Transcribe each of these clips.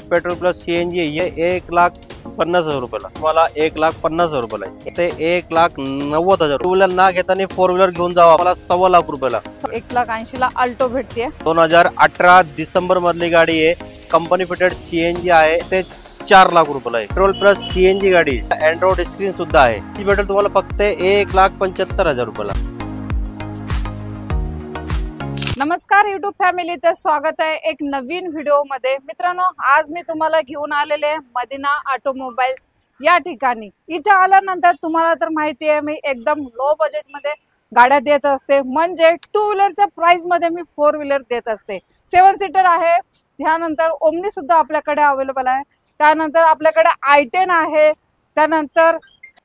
Petrol plus CNG ये 1,50,000 रुपयाला, तुम्हाला 1,50,000 रुपयाला आहे. ते 1,90,000. टू व्हीलर ना घेताना फोर व्हीलर घेऊन जावा मला 1,80,000 रुपयाला. 1,80,000 ला अल्टो भेटते. 2018 डिसेंबर मधली गाडी आहे, कंपनी फिटेड सीएनजी आहे. ते 4 लाख रुपयाला आहे. पेट्रोल प्लस सीएनजी गाडी, अँड्रॉइड स्क्रीन सुद्धा आहे. ती भेटेल तुम्हाला फक्त 1,75,000 रुपयाला. नमस्कार YouTube फॅमिली, तर स्वागत आहे एक नवीन व्हिडिओ मध्ये. मित्रांनो, आज मी तुम्हाला घेऊन आलेले आहे मदिना ऑटोमोबाईल्स या ठिकाणी. इथे आल्यानंतर तुम्हाला तर माहिती आहे मी एकदम लो बजेट मध्ये गाड्या देत असते. म्हणजे टू व्हीलरच्या प्राइस मध्ये मी फोर व्हीलर देत असते. 7 सीटर आहे, त्यानंतर ओमनी सुद्धा आपल्याकडे अवेलेबल आहे. त्यानंतर आपल्याकडे i10 आहे, त्यानंतर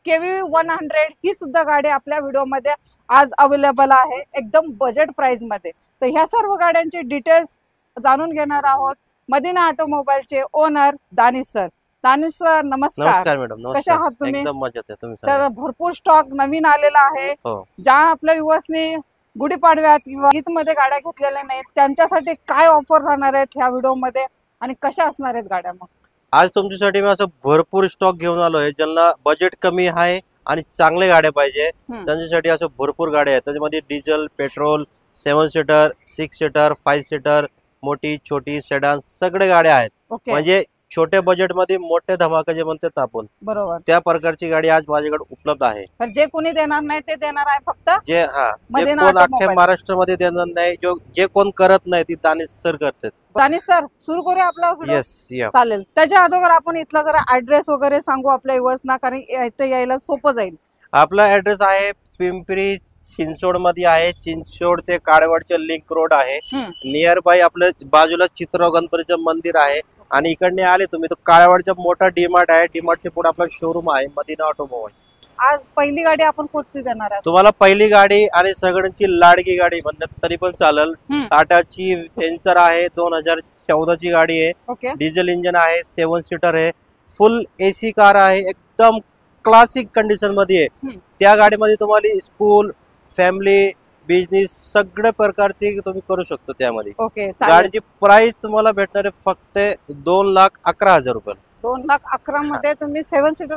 KV100 ही सुद्धा गाडी आपल्या व्हिडिओमध्ये आज अवेलेबल आहे एकदम बजेट प्राइस मध्ये. तर ह्या सर्व गाड्यांचे डिटेल्स जाणून घेणार आहोत मदिना ऑटोमोबाईलचे owner Danish sir. Danish sir नमस्कार. नमस्कार मॅडम, कशा आहात तुम्ही? एकदम मजेत आहे. तुम्ही तर भरपूर स्टॉक नवीन आलेला आहे. ज्या आपल्या युवसनी गुढीपाडव्यात किंवा ईद मध्ये गाड्या घेतलेल्या नाहीत त्यांच्यासाठी काय ऑफर राहणार आहेत ह्या व्हिडिओ मध्ये आणि कशा असणार आहेत गाड्या? मग आज तुमच्यासाठी मी असं भरपूर स्टॉक घेऊन आलोय. ज्यांना बजेट कमी आहे आणि चांगले गाड्या पाहिजे त्यांच्यासाठी असं भरपूर गाड्या आहेत. त्याच्यामध्ये diesel, petrol, 7 seater, 6 seater, 5 seater, मोठी छोटी सेडान सगळे गाड्या आहेत. म्हणजे छोट्या बजेट मध्ये मोठे धमाके जे म्हणतात ना आपण, बरोबर त्या प्रकारची गाडी आज माझ्याकडे उपलब्ध आहे. तर जे कोणी देणार नाही ते देणार आहे फक्त जे कोण अख्ख्या महाराष्ट्रामध्ये देणार नाही, जे कोण करत नाही ती दानिश सर करतात. दानिश सर, सुरू करूया आपला व्हिडिओ. चालेल. त्याच्या अगोदर आपण इथला जरा ऍड्रेस वगैरे सांगू आपल्या युवसना, कारण इथे यायला सोपं जाईल. आपला ऍड्रेस आहे पिंपरी चिंचवड मध्ये आहे. चिंचवड ते काळवडचे लिंक रोड आहे. नियर बाय आपल्या बाजूला चित्रराव गणपतीचं मंदिर आहे. आणि इकडने आले तुम्ही तर काळवाडचा मोठा डीमार्ट आहे. डीमार्टच्या पुढे आपला शोरूम आहे मदिना ऑटोमोबाईल. आज पहिली गाडी आपण कोणती देणार आहे? तुम्हाला पहिली गाडी आणि सगळ्यांची लाडकी गाडी म्हणतात तरी पण चालेल. टाटाची वेंचर आहे, 2014 ची गाडी आहे. डिझेल इंजन आहे, 7 सीटर आहे, फुल एसी कार आहे, एकदम क्लासिक कंडिशन मध्ये आहे. त्या गाडीमध्ये तुम्हाला स्कूल, फॅमिली, बिझनेस सगळ्या प्रकारचे तुम्ही करू शकतो त्यामध्ये. गाडीची प्राइस तुम्हाला भेटणार आहे फक्त 2,11,000 रुपये. 2,11,000 मध्ये तुम्ही 7 सीटर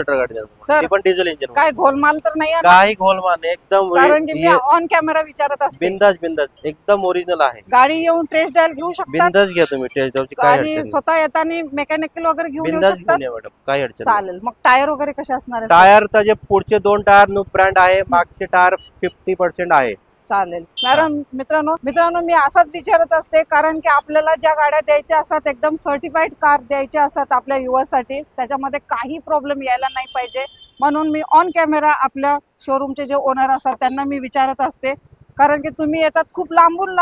गाडी द्या, पण डिझेल इंजिन. काय गोलमाल तर नाही? काही गोलमाल नाही, एकदम कारण की मी ऑन कॅमेरा विचारत असते. बिंदास एकदम ओरिजिनल आहे. गाडी येऊन टेस्ट ड्राइव्ह घेऊ शकता. बिंदास घ्या तुम्ही टेस्ट ड्राइव्ह. आणि स्वतः येताना मेकॅनिकल वगैरे घेऊन बिंदास घेऊन या मॅडम, काही अडचण चालेल. मग टायर वगैरे कसे असणार? टायर त्याचे पुढचे 2 टायर न्यू ब्रँड आहे, मागचे टायर 50% आहे. चालेल. मॅडम, मित्रांनो मी असाच विचारत असते, कारण की आपल्याला ज्या गाड्या द्यायच्या असतात एकदम सर्टिफाईड कार द्यायच्या असतात आपल्या युवासाठी, त्याच्यामध्ये काही प्रॉब्लेम यायला नाही पाहिजे. म्हणून मी ऑन कॅमेरा आपल्या शोरूमचे जे ओनर असतात त्यांना मी विचारत असते, कारण की तुम्ही येतात खूप लांबून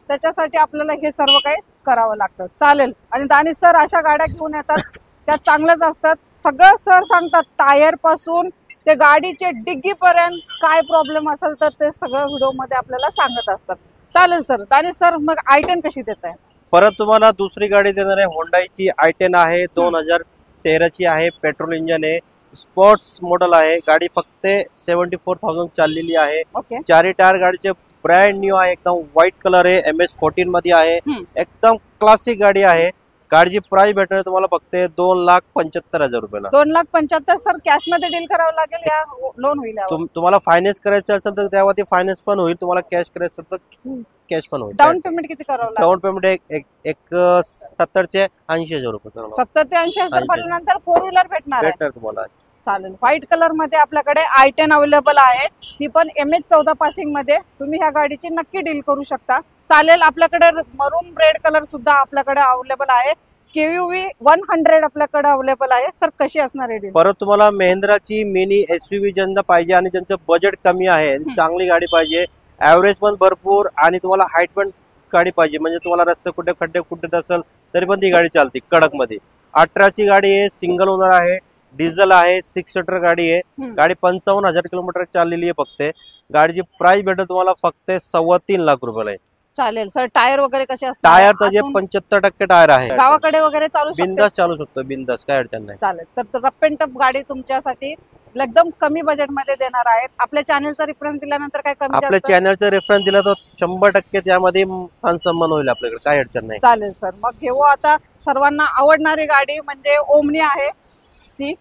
त्याच्यासाठी आपल्याला हे सर्व काही करावं लागतं. चालेल. आणि दानिश सर अशा गाड्या घेऊन येतात त्या चांगल्याच असतात. सगळं सर सांगतात, टायर पासून ते गाडीचे डिग्गी पर्यंत काय प्रॉब्लेम असेल तर ते सगळं व्हिडिओ मध्ये आपल्याला सांगत असतात. चालेल सर. दानिश सर, मग i10 कशी देत आहे? परत तुम्हाला दुसरी गाडी देणार आहे. होंडाईची i10 आहे, 2013 ची आहे, पेट्रोल इंजन आहे, स्पोर्ट्स मॉडेल आहे. गाडी फक्त 74,000 चाललेली आहे. 4 टायर गाडीचे ब्रँड न्यू आहे, एकदम व्हाईट कलर आहे, MS14 मध्ये आहे, एकदम क्लासिक गाडी आहे. गाडीची प्राइस भेटणार तुम्हाला फक्त 2,75,000 रुपयाला. 2,75,000 सर कॅश मध्ये डील करावं लागेल या लोन होईल? तुम्हाला फायनान्स करायचं असेल तर त्यावरती फायनान्स पण होईल, तुम्हाला कॅश करायचं असेल तर कॅश पण होईल. डाऊन पेमेंट किती करावं लागेल? डाऊन पेमेंट एक 70 ते 80,000 रुपये. 70 ते 80,000 भरल्यानंतर फोर व्हीलर भेटणार तुम्हाला. चालेल. व्हाईट कलर मध्ये आपल्याकडे i10 अवेलेबल आहे, ती पण MS14 पासिंग मध्ये. तुम्ही ह्या गाडीची नक्की डील करू शकता. चालेल. आपल्याकडे मरून रेड कलर सुद्धा आपल्याकडे अवेलेबल आहे. KV100 आपल्याकडे अवेलेबल आहे. सर कशी असणार आहे? परत तुम्हाला महिंद्राची मिनी SUV ज्यांना पाहिजे आणि ज्यांचं बजेट कमी आहे, चांगली गाडी पाहिजे, ऍव्हरेज पण भरपूर आणि तुम्हाला हाईट पण गाडी पाहिजे, म्हणजे तुम्हाला रस्ते कुठे खड्डे कुठे असेल तरी पण ती गाडी चालते कडक मध्ये. 18 ची गाडी आहे, सिंगल ओनर आहे, डिझेल आहे, 6 सीटर गाडी आहे. गाडी 55,000 किलोमीटर चाललेली आहे फक्त. गाडीची प्राइस भेटेल तुम्हाला फक्त 3.25 लाख रुपयाला आहे. चालेल सर. टायर वगैरे कसे असतात? टायर त्याचे 75% टायर आहे. गावाकडे वगैरे चालू शकते? बिंदास चालू शकतो, बिंदास, काय अडचण नाही. चालेल. तर रफ अँड टफ गाडी तुमच्यासाठी एकदम कमी बजेट मध्ये देणार आहेत. आपल्या चॅनलचा रेफरन्स दिल्यानंतर काय कमी आपल्या चॅनलचा रेफरन्स दिला तर 100% त्यामध्ये मान सन्मान होईल आपल्याकडे, काय अडचण नाही. चालेल सर. मग घेऊ आता सर्वांना आवडणारी गाडी म्हणजे ओमनी आहे. ती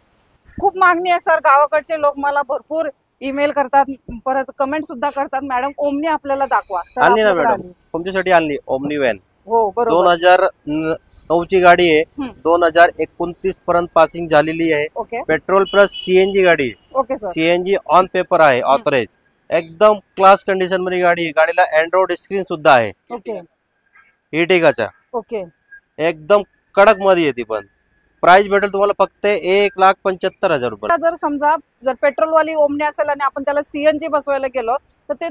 खूप मागणी आहे सर. गावाकडचे लोक मला भरपूर ईमेल करतात, परत कमेंट सुद्धा करतात, मॅडम ओमनी आपल्याला दाखवा. आणली ना मॅडम, तुमच्यासाठी आणली ओमनी व्हॅन. हो बरोबर. 2009 ची गाडी आहे. 2029 पर्यंत पासिंग झालेली आहे. ओके. पेट्रोल प्लस सीएनजी गाडी. Okay sir. CNG on paper आहे, ऑथराइज. एकदम क्लास कंडिशन मध्ये गाडी आहे. गाडीला अँड्रॉइड स्क्रीन सुद्धा आहे. ओके. इटिकाचा. ओके. एकदम कडक मध्ये येते. पण प्राइस भेटेल तुम्हाला फक्त 1,75,000 रुपये. जर समजा जर पेट्रोल वाली ओमनी असेल आणि आपण त्याला सीएनजी बसवायला गेलो तर ते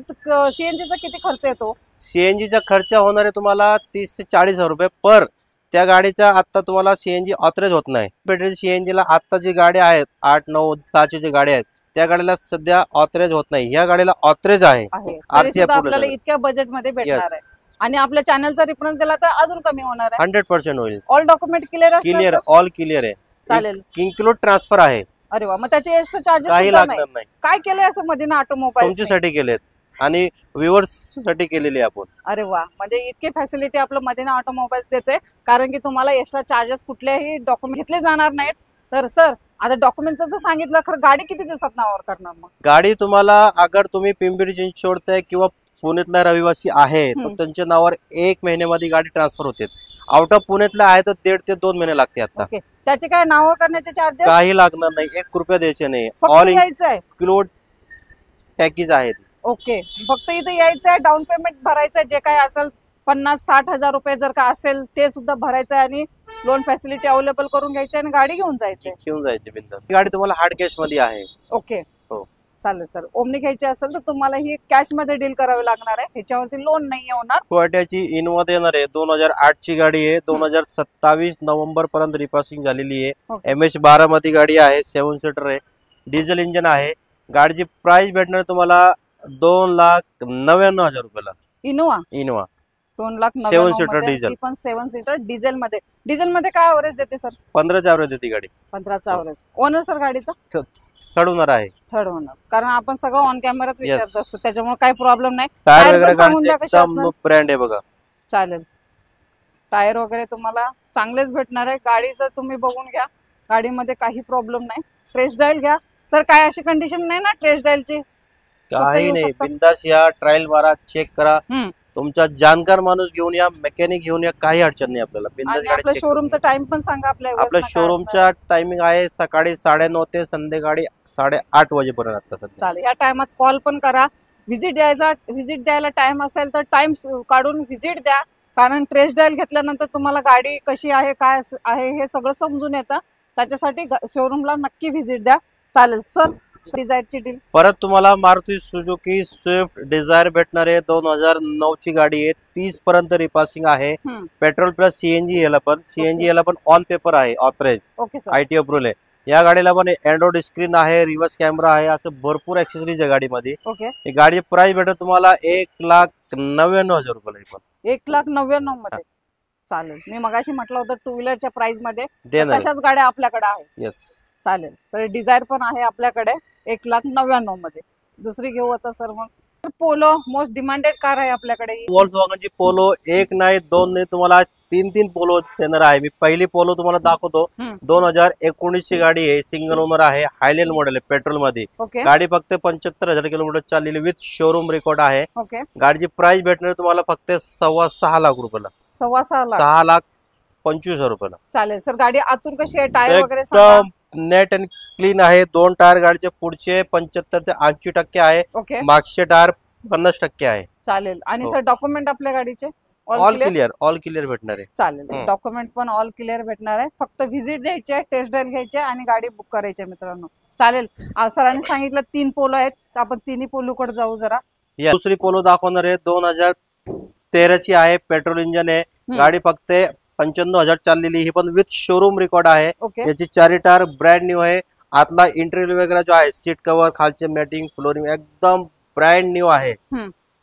सीएनजी चा किती खर्च येतो? सीएनजी चा खर्च होणार आहे तुम्हाला 30 ते 40,000 रुपये पर. त्या गाडीचा आता तुम्हाला सीएनजी ऑथराइज होत नाही. पेट्रोल सीएनजी ला आता जी गाडी आहेत 8, 9, 10ची जी गाडी आहेत त्या गाडीला सध्या ऑथराइज होत नाही. या गाडीला ऑथराइज आहे. आपल्याला इतक्या बजेट मध्ये भेटणार आहे आणि आपल्या चॅनलचा रेफरन्स दिला तर अजून कमी होणार आहे. 100% होईल. All document clear clear, all clear आहे. चालेल. इन्क्लूड ट्रान्सफर आहे. अरे वा. मग त्याचे एक्स्ट्रा चार्जेस काही लागणार नाही. काय केलंय असं मदीना ऑटोमोबाईल तुमच्यासाठी केलेत आणि व्ह्युअर्स साठी केलेले आपण. अरे वा. म्हणजे इतकी फॅसिलिटी आपलं मदीना ऑटोमोबाईल्स देते, कारण की तुम्हाला एक्स्ट्रा चार्जेस कुठलेही डॉक्युमेंट घेतले जाणार नाहीत. तर सर आता डॉक्युमेंटचं जर सांगितलं, खरं गाडी किती दिवसात नावावर करणार? मग गाडी तुम्हाला अगर तुम्ही पिंपरी चिंचवड किंवा पुण्यातला रहिवासी आहे तर त्यांच्या नावावर 1 महिन्यामध्ये गाडी ट्रान्सफर होते. आउट ऑफ पुण्यातला आहे तर 1.5 ते 2 महिने लागते. आता त्याचे काय नाव करण्याचे चार्जेस काही लागणार नाही. 1 रुपया द्यायचे नाही. ऑल इन्क्लूड पॅकेज आहे. ओके. फक्त इथे यायचं आहे, डाऊन पेमेंट भरायचं, जे काय असेल 50-60 हजार रुपये जर का असेल ते सुद्धा भरायचं आहे आणि लोन फॅसिलिटी अवेलेबल करून घ्यायची आणि गाडी घेऊन जायची बिंदास. गाडी तुम्हाला हार्ड कॅश मध्ये आहे. ओके. हो चालेल सर. ओमनी घ्यायची असेल तर तुम्हाला ही कॅश मध्ये डील करावी लागणार आहे. ह्याच्यावरती लोन नाही होणार. क्वालिटीची इनोवा देणार आहे. 2008 ची गाडी आहे. 2027 नोव्हेंबर पर्यंत रिपासिंग झालेली आहे. MH12 मध्ये गाडी आहे. 7 सीटर आहे. डिझेल इंजिन आहे. गाडीची प्राइस भेटणार तुम्हाला 2,99,000 रुपयाला. Innova 2,99,000 7 seater diesel. पण 7 सीटर डिझेल मध्ये काय एव्हरेज देते सर? 15चा एव्हरेज देते गाडी. 15चा एव्हरेज. ओनर सर गाडीचा थर्ड ओनर आहे. Third owner. कारण आपण सगळं ऑन कॅमेराच विचारत असतो, त्याच्यामुळे काही प्रॉब्लेम नाही. टायर वगैरे एकदम ब्रँड आहे बघा. चालेल. टायर वगैरे तुम्हाला चांगलेच भेटणार आहे. गाडीचं तुम्ही बघून घ्या, गाडीमध्ये काही प्रॉब्लेम नाही. ट्रेस डायल घ्या सर. काय अशी कंडिशन नाही ना ट्रेस डायलची? काही नाही. बिंदास या, ट्रायल मारा, चेक करा. तुमचा जाणकार माणूस घेऊन या, मेकॅनिक घेऊन या, काही अडचण नाही आपल्याला. बिंदास गाडी. शोरूमचा टाइम पण सांगा. आपल्या शोरूमचा टायमिंग आहे सकाळी 9:30 ते संध्याकाळी 8:30 वाजेपर्यंत. चालेल. या टायमात कॉल पण करा. व्हिजिट द्यायला टाइम असेल तर टाइम काढून व्हिजिट द्या, कारण ट्रेस डायल घेतल्यानंतर तुम्हाला गाडी कशी आहे, काय आहे हे सगळं समजून येतं. त्याच्यासाठी शोरूमला नक्की व्हिजिट द्या. चालेल सर. डिझायरची डील परत तुम्हाला मारुती सुझुकी स्विफ्ट डिझायर भेटणार आहे. 2009 ची गाडी आहे. 30 पर्यंत रिपासिंग आहे. पेट्रोल प्लस सीएनजी याला पण ऑन पेपर आहे, ऑथराइज. ITO अप्रूव्हल आहे. या गाडीला पण अँड्रॉइड स्क्रीन आहे, रिव्हर्स कॅमेरा आहे, असं भरपूर ऍक्सेसरीज आहे गाडीमध्ये. ही गाडी प्राइस भेटेल तुम्हाला 1,99,000 रुपयाला. 1,99,000 मध्ये. चालेल. मी मगाशी म्हटलं होतं 2 व्हीलरच्या प्राइस मध्ये तशाच गाड्या आपल्याकडे आहेत. येस. चालेल. तर डिझायर पण आहे आपल्याकडे 1,99,000 मध्ये. दुसरी घेऊ आता सर. मग पोलो मोस्ट डिमांडेड कार आहे आपल्याकडे. व्हॉल्क्सवॅगनची पोलो 1 नाही 2 नाही, तुम्हाला 3 पोलो देणार आहे. मी पहिली पोलो तुम्हाला दाखवतो. 2019 ची गाडी आहे. सिंगल ओनर आहे. हायलँड मॉडेल आहे. पेट्रोल मध्ये. गाडी फक्त 75,000 किलोमीटर चाललेली विथ शोरूम रेकॉर्ड आहे. गाडीची प्राइस भेटणार तुम्हाला फक्त 6.25 लाख रुपयाला. 6,25,000 रुपयाला. चालेल सर. गाडी आतून कशी आहे? टायर वगैरे एकदम नेट अँड क्लीन आहे. 2 टायर गाडीचे पुढचे 75 ते 80% आहे. मागचे टायर 50% आहे. चालेल. आणि सर डॉक्युमेंट आपल्या गाडीचे ऑल क्लिअर भेटणार आहे. चालेल. डॉक्युमेंट पण ऑल क्लिअर भेटणार आहे. फक्त व्हिजिट द्यायची आहे, टेस्ट ड्राईव्ह घ्यायची आणि गाडी बुक करायची आहे मित्रांनो. चालेल. सरांनी सांगितलं 3 पोलो आहेत, आपण 3 पोलोकडे जाऊ जरा. दुसरी पोलो दाखवणार आहे. 2013 ची आहे. पेट्रोल इंजिन आहे. गाडी फक्त 95,000 चाललेली. ही पण विथ शोरूम रेकॉर्ड आहे. याची 4 टायर ब्रँड न्यू आहे. आतला इंटेरियर वगैरे जो आहे, सीट कव्हर, खालचे मॅटिंग, फ्लोरिंग एकदम ब्रँड न्यू आहे.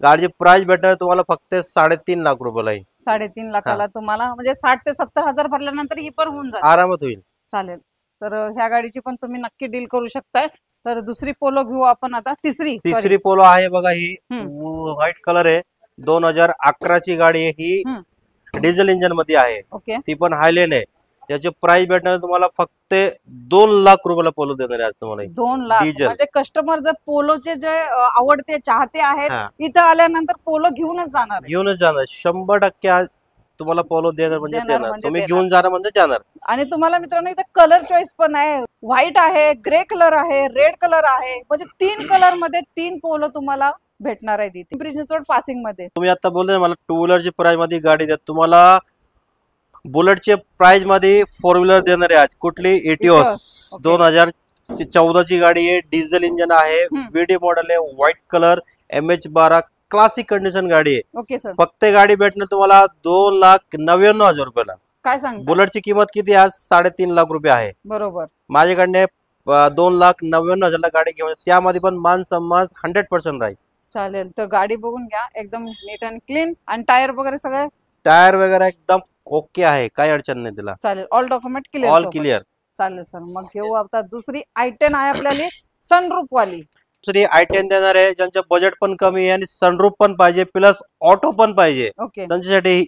गाडीची प्राइस भेटणार तुम्हाला फक्त 3.5 लाख रुपयाला. 3.5 लाखाला तुम्हाला म्हणजे 60 ते 70 हजार भरल्यानंतर ही पण होऊन जाईल, आरामात होईल. चालेल. तर ह्या गाडीची पण तुम्ही नक्की डील करू शकताय. तर दुसरी पोलो घेऊ आपण आता. तिसरी पोलो आहे बघा, ही व्हाईट कलर आहे. 2011 ची गाडी आहे ही. डिझेल इंजिन मध्ये आहे. ओके. ती पण हायलेन आहे. त्याची प्राइस भेटणार तुम्हाला फक्त 2 लाख रुपयाला पोलो देणार आहे आज तुम्हाला. 2 लाख म्हणजे कस्टमर जर पोलोचे जे आवडते चाहते आहेत इथं आल्यानंतर पोलो घेऊनच जाणार 100% आज तुम्हाला पोलो देणार म्हणजे देणार. तुम्ही घेऊन जाणार म्हणजे जाणार. आणि तुम्हाला मित्रांनो इथं कलर चॉईस पण आहे. व्हाईट आहे, ग्रे कलर आहे, रेड कलर आहे, म्हणजे 3 कलर मध्ये 3 पोलो तुम्हाला भेटणार आहे तिथे ब्रिजनेस रोड पासिंग मध्ये. तुम्ही आता बोलले मला 2 व्हीलरची प्राइस मध्ये गाडी द्या, तुम्हाला बुलेटचे प्राइस मध्ये 4 व्हीलर देणार आहे आज. कुठली? एटिओस 2014 ची गाडी आहे. डिझेल इंजिन आहे, व्हीडी मॉडेल आहे, white colour, MH12 classic condition गाडी आहे. Okay sir. फक्त गाडी भेटणार तुम्हाला 2,99,000 रुपयाला. काय सांग? बुलेटची किंमत किती आज? 3.5 लाख रुपये आहे. बरोबर. माझ्याकडे 2,99,000 गाडी घेऊन त्यामध्ये पण मान सन्मान 100% राहील. चालेल. तर गाडी बघून घ्या, एकदम नीट अँड क्लीन. आणि टायर वगैरे सगळे टायर वगैरे एकदम ओके आहे, काही अडचण नाही तिला. चालेल. All document clear. All clear. चालेल सर. मग घेऊ आता दुसरी i10 आहे आपल्याला सनरूफ वाली. दुसरी i10 देणार आहे ज्यांचं बजेट पण कमी आहे आणि सनरूफ पण पाहिजे प्लस ऑटो पण पाहिजे त्यांच्यासाठी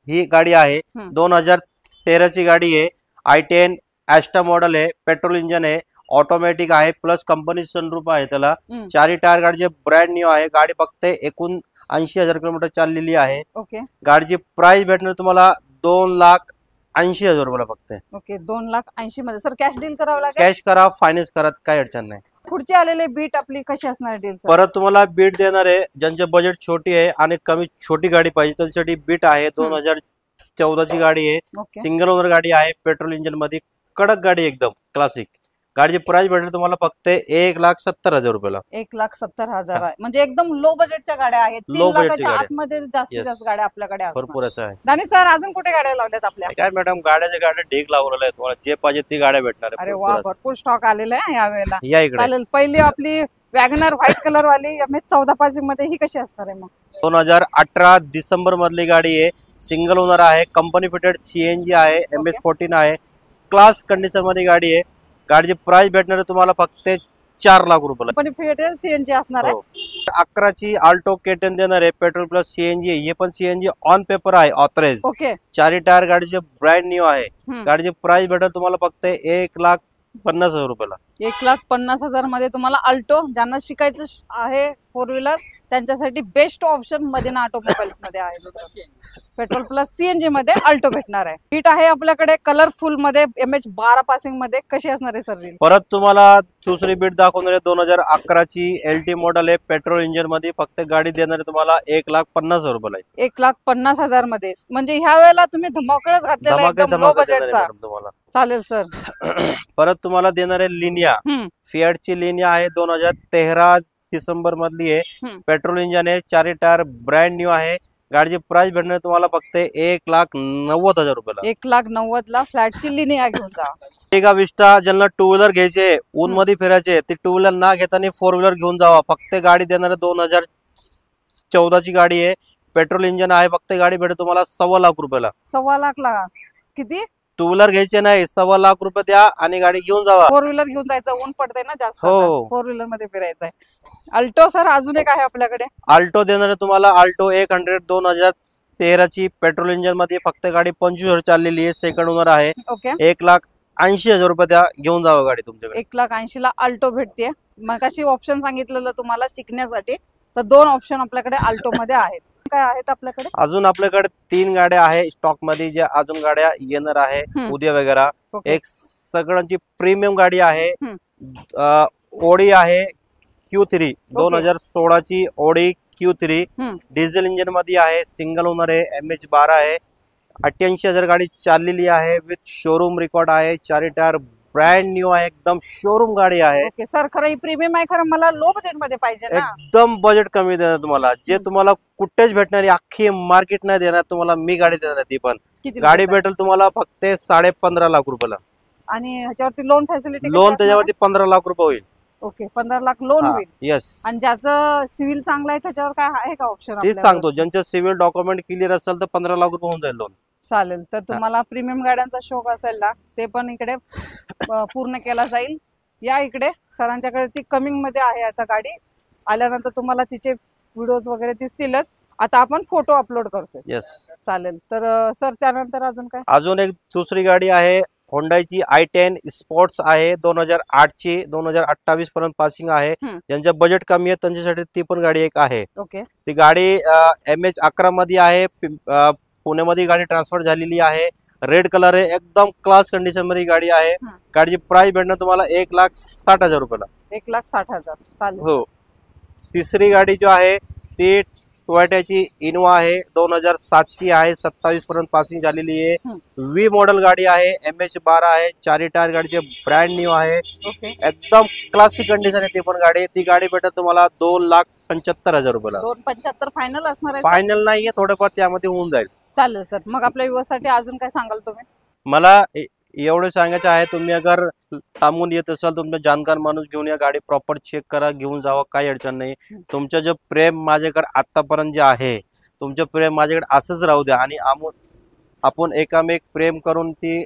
ही गाडी आहे. 2013 ची गाडी आहे. i10 ॲस्टा मॉडेल आहे, पेट्रोल इंजिन आहे, ऑटोमॅटिक आहे, प्लस कंपनी सनरूफ आहे त्याला. 4 टायर गाडीचे ब्रँड न्यू आहे. गाडी फक्त 79,000 किलोमीटर चाललेली आहे. ओके. गाडीची प्राइस भेटणार तुम्हाला 2,80,000 रुपयाला फक्त. ओके. 2,80,000 मध्ये सर कॅश डील करावं लागेल? कॅश करा, फायनान्स करा, काही अडचण नाही. पुढची आलेले बीट आपली कशी असणार डील? परत तुम्हाला बीट देणार आहे ज्यांचे बजेट छोटी आहे आणि कमी छोटी गाडी पाहिजे त्यांच्यासाठी बीट आहे. 2014 ची गाडी आहे, सिंगल ओनर गाडी आहे, पेट्रोल इंजिन मध्ये, कडक गाडी एकदम क्लासिक. गाडीची प्राइस भेटेल तुम्हाला फक्त 1,70,000 रुपयाला. 1,70,000 आहे म्हणजे एकदम लो बजेटच्या गाड्या आहेत. 3 लाखाच्या आतमध्ये जास्तीत जास्त गाड्या आपल्याकडे आहेत. भरपूर असं आहे. दानी सर अजून कुठे गाड्या लावल्यात आपल्या? काय मॅडम, गाड्याच्या गाड्या ढीक लावलेल्या आहेत, तुम्हाला जे पाहिजे ती गाड्या भेटणार आहे. अरे वा, भरपूर स्टॉक आलेला आहे यावेळेला. या इकडे. चालेल. पहिली आपली वॅगनर व्हाईट कलर वाली MH14 पासिंग मध्ये ही कशी असणार आहे? मग 2018 डिसेंबर मधली गाडी आहे, सिंगल ओनर आहे, कंपनी फिटेड CNG आहे, MH14 आहे, क्लास कंडिशन मध्ये गाडी आहे. गाडीची प्राइस भेटणार तुम्हाला फक्त 4 लाख रुपयाला. कंपनी फिटेड CNG असणार आहे. 11 ची आल्टो K10 देणार आहे, पेट्रोल प्लस CNG. हे पण CNG ऑन पेपर आहे, ऑथराइज. ओके. 4 टायर गाडीचे ब्रँड न्यू आहे. गाडीची प्राइस भेटेल तुम्हाला फक्त 1,50,000 रुपयाला. 1,50,000 मध्ये तुम्हाला अल्टो, ज्यांना शिकायचं आहे 4 व्हीलर त्यांच्यासाठी बेस्ट ऑप्शन मदिना ऑटोमोबाईल्स मध्ये आहे. पेट्रोल प्लस CNG मध्ये अल्टो भेटणार आहे. बीट आहे आपल्याकडे कलरफुल मध्ये MH12 पासिंग मध्ये. कशी असणार आहे सर? परत तुम्हाला दुसरी बीट दाखवणार आहे. 2011 ची LT मॉडेल आहे, पेट्रोल इंजिन मध्ये. फक्त गाडी देणार आहे तुम्हाला 1,50,000 रुपयाला. 1,50,000 मध्ये म्हणजे ह्या वेळेला तुम्ही धमाकळच घातलेला एकदम लो बजेटचा. चालेल सर. परत तुम्हाला देणार आहे लिनिया. फियाट ची लिनिया आहे, 2013 डिसेंबर मधली आहे, पेट्रोल इंजिन आहे, 4 टायर ब्रँड न्यू आहे. गाडीची प्राइस भेटणार तुम्हाला फक्त 1,90,000 रुपयाला. 1,90,000 ला फ्लॅटची लिनिया घेऊन जा. मेगा विस्टा ज्यांना 2 व्हीलर घ्यायचे, ऊन मध्ये फिरायचे, ते 2 व्हीलर ना घेताना 4 व्हीलर घेऊन जावा. फक्त गाडी देणार 2014 ची गाडी आहे, पेट्रोल इंजिन आहे. फक्त गाडी भेटेल तुम्हाला 1.25 लाख रुपयाला. 1.25 लाख ला किती? 2 व्हीलर घ्यायचे नाही, 1.25 लाख रुपये द्या आणि गाडी घेऊन जावा. 4 व्हीलर घेऊन जायचं, ऊन पडतंय ना जास्त. हो. 4 व्हीलर मध्ये फिरायचंय. अल्टो सर अजून एक आहे आपल्याकडे. अल्टो देणार तुम्हाला अल्टो 100 2013 ची, पेट्रोल इंजिन मध्ये. फक्त गाडी 25 चाललेली आहे, सेकंड ओनर आहे. ओके. 1,80,000 रुपये द्या, घेऊन जावा गाडी तुमच्याकडे. 1,80,000 ला अल्टो भेटते. मग अशी ऑप्शन सांगितलेलं तुम्हाला शिकण्यासाठी, तर 2 ऑप्शन आपल्याकडे अल्टो मध्ये आहेत. काय आहेत आपल्याकडे? अजून आपल्याकडे 3 गाड्या आहे स्टॉक मध्ये, ज्या अजून गाड्या येणार आहे उद्या वगैरे. एक सगळ्यांची प्रीमियम गाडी आहे, ओडी आहे Q3, 2016 ची ओडी Q3, डिझेल इंजिन मध्ये आहे, सिंगल ओनर आहे, MH12 आहे, 88,000 गाडी चाललेली आहे, विथ शोरूम रेकॉर्ड आहे, 4 टायर ब्रँड न्यू आहे, एकदम शोरूम गाडी आहे. Okay sir. खरं ही प्रीमियम आहे, खरं मला लो बजेट मध्ये पाहिजे ना. एकदम बजेट कमी देणार तुम्हाला, जे तुम्हाला कुठेच भेटणार, अख्खी मार्केट नाही देणार तुम्हाला. मी गाडी देणार ती पण. गाडी भेटेल तुम्हाला फक्त 15.5 लाख रुपयाला. आणि ह्याच्यावरती लोन फॅसिलिटी? लोन त्याच्यावरती 15 लाख रुपये होईल. ओके 15 लाख लोन होईल. येस. आणि ज्याचं सिव्हिल चांगलं आहे त्याच्यावर काय आहे का ऑप्शन? तेच सांगतो, ज्यांचे सिव्हिल डॉक्युमेंट क्लिअर असेल तर 15 लाख रुपये होऊन जाईल लोन. चालेल. तर तुम्हाला प्रीमियम गाड्यांचा शौक असेल ना, ते पण इकडे पूर्ण केला जाईल. या इकडे सरांच्याकडे, ती कमिंग मध्ये आहे आता गाडी. आल्यानंतर तुम्हाला तिचे व्हिडिओज वगैरे दिसतीलच. आता आपण फोटो अपलोड करतोय. येस. चालेल. तर सर त्यानंतर अजून काय? अजून एक दुसरी गाडी आहे, होंडाची i10 स्पोर्ट्स आहे, 2008 ची, 2028 पर्यंत पासिंग आहे. ज्यांचं बजेट कमी आहे त्यांच्यासाठी ती पण गाडी एक आहे. ओके. ती गाडी MH11 मध्ये आहे. पुण्यामध्ये गाडी ट्रान्सफर झालेली आहे. रेड कलर आहे, एकदम क्लास कंडिशन मध्ये गाडी आहे. गाडीची प्राइस भेटणार तुम्हाला 1,60,000 रुपयाला. 1,60,000. चालेल. हो. तिसरी गाडी जो आहे ती टोयोटाची इनोवा आहे, 2007 ची आहे, 27 पर्यंत पासिंग झालेली आहे. V मॉडेल गाडी आहे, MH12 आहे, 4 टायर गाडीचे ब्रँड न्यू आहे. एकदम क्लासिक कंडिशन आहे ती पण गाडी. ती गाडी भेटत तुम्हाला 2,75,000 रुपयाला. 2,75 फायनल असणार आहे? फायनल नाहीये, थोडंफार त्यामध्ये होऊन जाईल. चालेल सर. मग आपल्या युवासाठी अजून काय सांगाल तुम्ही? मला एवढं सांगायचं आहे, तुम्ही अगर थांबून येत असाल तुमचा जाणकार माणूस घेऊन या, गाडी प्रॉपर चेक करा, घेऊन जावा, काही अडचण नाही. तुमचं जे प्रेम माझ्याकडे आतापर्यंत जे आहे, तुमचं प्रेम माझ्याकडे असंच राहू द्या. आणि आपण एकामेक प्रेम करून ती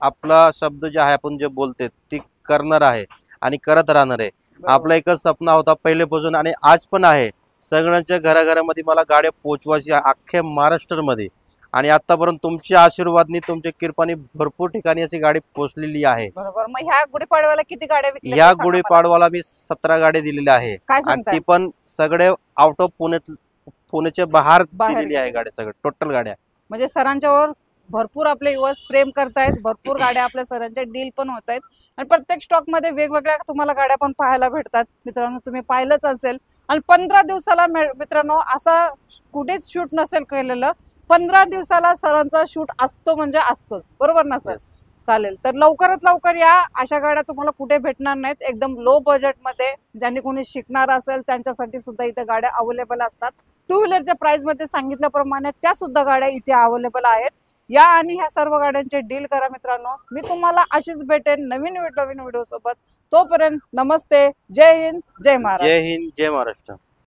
आपला शब्द जे आहे आपण जे बोलते ती करणार आहे आणि करत राहणार आहे. आपला एकच सपना होता पहिलेपासून आणि आज पण आहे, सगळ्यांच्या घराघरामध्ये मला गाड्या पोहोचवायची अख्ख्या महाराष्ट्रामध्ये. आणि आतापर्यंत तुमच्या आशीर्वादनी, तुमच्या कृपाने भरपूर ठिकाणी अशी गाडी पोहोचलेली आहे. बरोबर. मग ह्या गुढीपाडव्याला किती गाड्या विकल्या? या गुढीपाडवाला मी 17 गाड्या दिलेल्या आहे. आणि ती पण सगळे आउट ऑफ पुण्याच्या बाहेर दिलेली आहे गाड्या, सगळ्या टोटल गाड्या. म्हणजे सरांच्यावर भरपूर आपले युवा प्रेम करतायत, भरपूर गाड्या आपल्या सरांच्या डील पण होत आहेत. आणि प्रत्येक स्टॉक मध्ये वेगवेगळ्या तुम्हाला गाड्या पण पाहायला भेटतात. मित्रांनो तुम्ही पाहिलंच असेल. आणि 15 दिवसाला मित्रांनो असा कुठेच शूट नसेल केलेलं. 15 दिवसाला सरांचा शूट असतो म्हणजे असतोच. बरोबर ना सर? चालेल. तर लवकरात लवकर या. अशा गाड्या तुम्हाला कुठे भेटणार नाहीत. एकदम लो बजेट मध्ये ज्यांनी कोणी शिकणार असेल त्यांच्यासाठी सुद्धा इथे गाड्या अवेलेबल असतात. टू व्हीलरच्या प्राइस मध्ये सांगितल्याप्रमाणे त्या सुद्धा गाड्या इथे अवेलेबल आहेत. या आणि ह्या सर्व गाड्यांचे डील करा मित्रांनो. मी तुम्हाला अशीच भेटेन नवीन व्हिडिओ सोबत. तोपर्यंत नमस्ते, जय हिंद, जय महाराष्ट्र. जय हिंद, जय महाराष्ट्र.